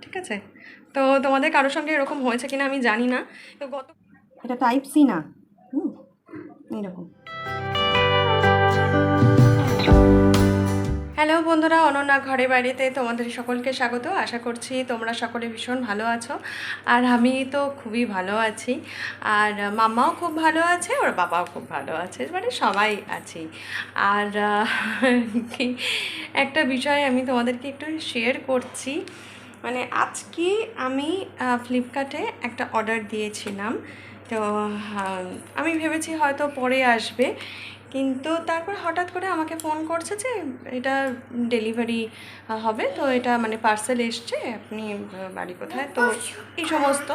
ঠিক আছে। তো তোমাদের কারোর সঙ্গে এরকম হয়েছে কিনা আমি জানি না। তো এটা টাইপ সি না, এইরকম। হ্যালো বন্ধুরা, অনন্যা ঘরে বাড়িতে তোমাদের সকলকে স্বাগত। আশা করছি তোমরা সকলে ভীষণ ভালো আছো, আর আমি তো খুবই ভালো আছি। আর মাম্মাও খুব ভালো আছে, ওর বাবাও খুব ভালো আছে, মানে সবাই আছি। আর কি একটা বিষয় আমি তোমাদেরকে একটু শেয়ার করছি। মানে আজকে আমি ফ্লিপকার্টে একটা অর্ডার দিয়েছিলাম। তো আমি ভেবেছি হয়তো পরে আসবে, কিন্তু তারপর হঠাৎ করে আমাকে ফোন করছে যে এটা ডেলিভারি হবে, তো এটা মানে পার্সেল এসছে, আপনি বাড়ি কোথায়, তো এই সমস্ত।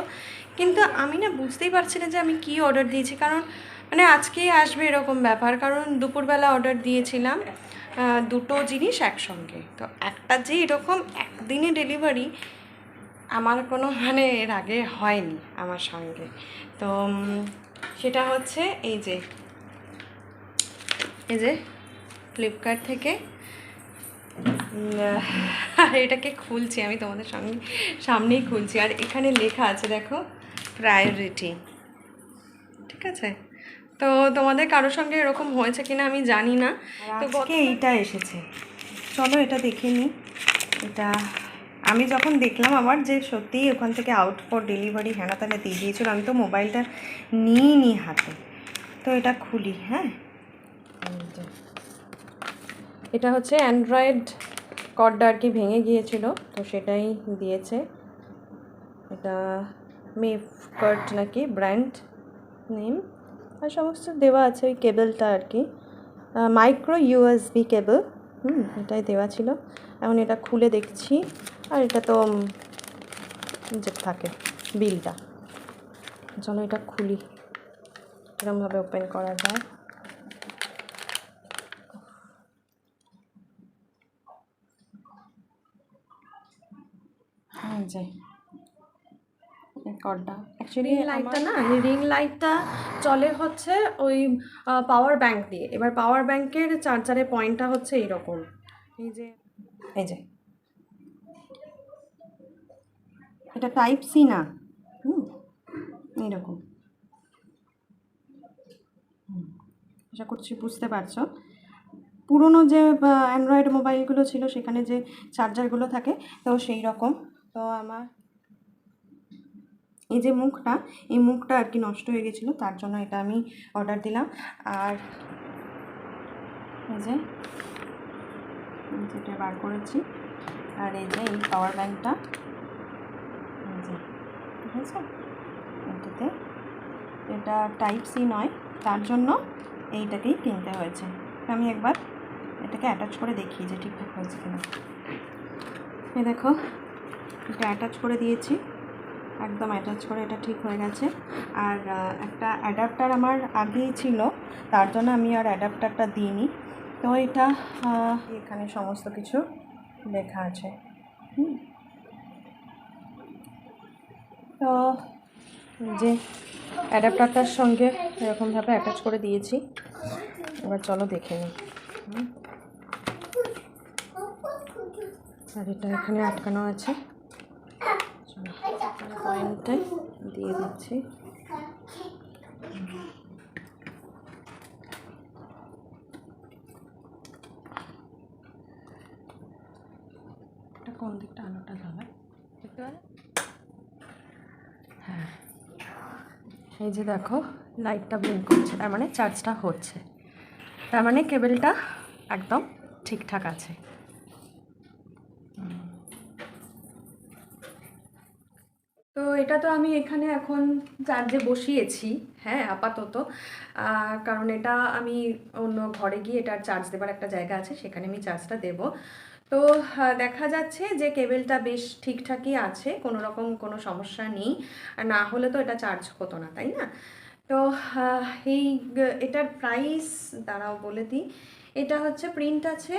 কিন্তু আমি না বুঝতেই পারছি না যে আমি কি অর্ডার দিয়েছি, কারণ মানে আজকেই আসবে এরকম ব্যাপার। কারণ দুপুরবেলা অর্ডার দিয়েছিলাম দুটো জিনিস একসঙ্গে, তো একটা যে এরকম একদিনে ডেলিভারি আমার কোনো মানে এর আগে হয়নি আমার সঙ্গে। তো সেটা হচ্ছে এই যে ফ্লিপকার্ট থেকে এটাকে খুলছি আমি তোমাদের সামনেই খুলছি, আর এখানে লেখা আছে দেখো, প্রায়োরিটি। ঠিক আছে। তো তোমাদের কারোর সঙ্গে এরকম হয়েছে কিনা আমি জানি না। তো আজকে এইটা এসেছে, চলো এটা দেখে নিই। এটা আমি যখন দেখলাম আবার যে সত্যিই ওখান থেকে আউট ফর ডেলিভারি হ্যানা তাহলে দিয়ে দিয়েছিল, আমি তো মোবাইলটা নিই হাতে। তো এটা খুলি। হ্যাঁ, এটা হচ্ছে অ্যান্ড্রয়েড কর্ডটা আর কি ভেঙে গিয়েছিল, তো সেটাই দিয়েছে। এটা মেফকার্ট নাকি ব্র্যান্ড নেম, আর সমস্ত দেওয়া আছে। ওই কেবলটা আর কি মাইক্রো ইউএসবি কেবল, এটাই দেওয়া ছিল। এখন এটা খুলে দেখছি, আর এটা তো যে থাকে বিলটা। চলো এটা খুলি, এরকমভাবে ওপেন করা যায়। যে কর্ডটা অ্যাকচুয়ালি লাইটটা না, রিং লাইটটা চলে হচ্ছে ওই পাওয়ার ব্যাংক দিয়ে। এবার পাওয়ার ব্যাংকের চার্জারের পয়েন্টটা হচ্ছে এইরকম, এই যে এটা টাইপ সি না, এইরকম। আশা করছি বুঝতে পারছো। পুরনো যে অ্যান্ড্রয়েড মোবাইলগুলো ছিল সেখানে যে চার্জারগুলো থাকে, তো সেই রকম। তো আমার এই যে মুখটা, এই মুখটা আর কি নষ্ট হয়ে গেছিলো, তার জন্য এটা আমি অর্ডার দিলাম। আর এই যে যেটা বার করেছি, আর এই যে এই পাওয়ার ব্যাংকটা, এই যে ঠিক আছে। এটাতে এটা টাইপ সি নয়, তার জন্য এইটাকেই কিনতে হয়েছে। আমি একবার এটাকে অ্যাটাচ করে দেখি যে ঠিকঠাক হয়েছে কিনা। এই দেখো, এটা অ্যাটাচ করে দিয়েছি, একদম অ্যাটাচ করে এটা ঠিক হয়ে গেছে। আর একটা অ্যাডাপ্টার আমার আগেই ছিল, তার জন্য আমি আর অ্যাডাপ্টারটা দিইনি। তো এটা এখানে সমস্ত কিছু লেখা আছে। তো যে অ্যাডাপ্টারটার সঙ্গে এরকমভাবে অ্যাটাচ করে দিয়েছি। এবার চলো দেখে নিই। আর এটা এখানে আটকানো আছে, পয়েন্টটাই দিয়ে দিচ্ছি। এটা কোন দিকটা আলোটা জ্বালা দেখতে পারে? হ্যাঁ, এই যে দেখো লাইটটা ব্লিঙ্ক করছে, তার মানে চার্জটা হচ্ছে, তার মানে কেবেলটা একদম ঠিকঠাক আছে। তো এটা তো আমি এখানে এখন চার্জে বসিয়েছি, হ্যাঁ আপাতত। কারণ এটা আমি অন্য ঘরে গিয়ে এটার চার্জ দেবার একটা জায়গা আছে, সেখানে আমি চার্জটা দেব। তো দেখা যাচ্ছে যে কেবেলটা বেশ ঠিকঠাকই আছে, কোনো রকম কোনো সমস্যা নেই। আর না হলে তো এটা চার্জ হতো না, তাই না? তো এই এটার প্রাইস দাঁড়াও বলে দিই। এটা হচ্ছে প্রিন্ট আছে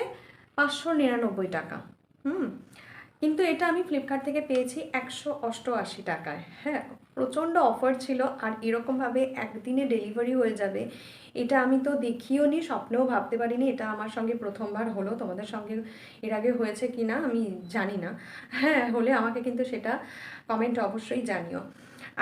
599 টাকা। কিন্তু এটা আমি ফ্লিপকার্ট থেকে পেয়েছি 188 টাকায়। হ্যাঁ, প্রচণ্ড অফার ছিল। আর এরকমভাবে একদিনে ডেলিভারি হয়ে যাবে এটা আমি তো দেখিও নি, স্বপ্নেও ভাবতে পারিনি। এটা আমার সঙ্গে প্রথমবার হলো, তোমাদের সঙ্গে এর আগে হয়েছে কি না আমি জানি না। হ্যাঁ, হলে আমাকে কিন্তু সেটা কমেন্টে অবশ্যই জানিও।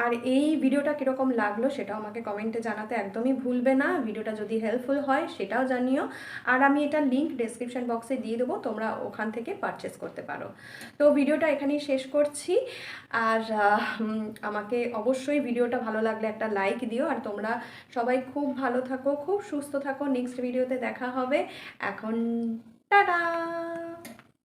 আর এই ভিডিওটা কীরকম লাগলো সেটাও আমাকে কমেন্টে জানাতে একদমই ভুলবে না। ভিডিওটা যদি হেল্পফুল হয় সেটাও জানিও। আর আমি এটা লিঙ্ক ডেসক্রিপশন বক্সে দিয়ে দেবো, তোমরা ওখান থেকে পারচেস করতে পারো। তো ভিডিওটা এখানেই শেষ করছি। আর আমাকে অবশ্যই ভিডিওটা ভালো লাগলে একটা লাইক দিও। আর তোমরা সবাই খুব ভালো থাকো, খুব সুস্থ থাকো। নেক্সট ভিডিওতে দেখা হবে। এখন টাটা।